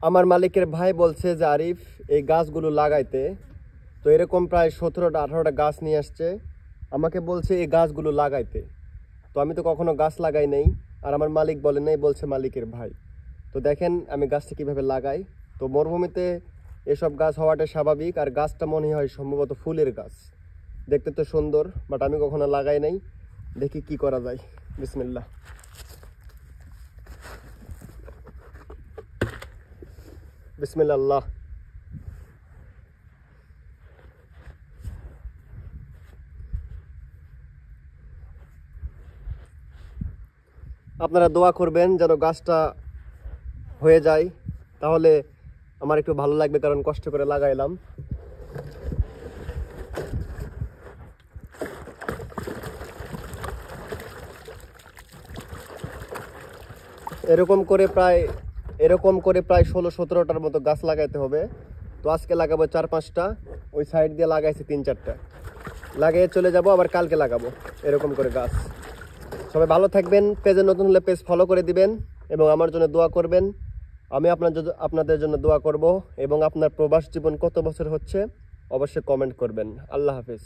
আমার মালিকের ভাই বলছে যে আরিফ এই গাছগুলো লাগাইতে। তো এরকম প্রায় 17টা 18টা গাছ নিয়ে আসছে, আমাকে বলছে এই গাছগুলো লাগাইতে। তো আমি তো কখনো গাছ লাগাই নাই, আর আমার মালিক বলে নাই, বলছে মালিকের ভাই। তো দেখেন আমি গাছটা কিভাবে লাগাই। তো মরুভূমিতে এসব গাছ হওয়াটা স্বাভাবিক, আর গাছটা মনে হয় সম্ভবত ফুলের গাছ, দেখতে তো সুন্দর, বাট আমি কখনো লাগাই নাই। দেখি কি করা যায়। বিসমিল্লাহ। বিসমিল্লাহ আল্লাহ। আপনারা দোয়া করবেন যেন গাছটা হয়ে যায়, তাহলে আমার একটু ভালো লাগবে, কারণ কষ্ট করে লাগাইলাম। এরকম করে প্রায় 16-17টার মতো গাছ লাগাইতে হবে। তো আজকে লাগাবো 4-5টা, ওই সাইড দিয়ে লাগাইছি 3-4টা, লাগিয়ে চলে যাব, আবার কালকে লাগাবো এরকম করে গাছ। সবাই ভালো থাকবেন, পেজে নতুন হলে পেজ ফলো করে দিবেন এবং আমার জন্য দোয়া করবেন। আমি আপনাদের জন্য দোয়া করব, এবং আপনার প্রবাস জীবন কত বছর হচ্ছে অবশ্যই কমেন্ট করবেন। আল্লাহ হাফিজ।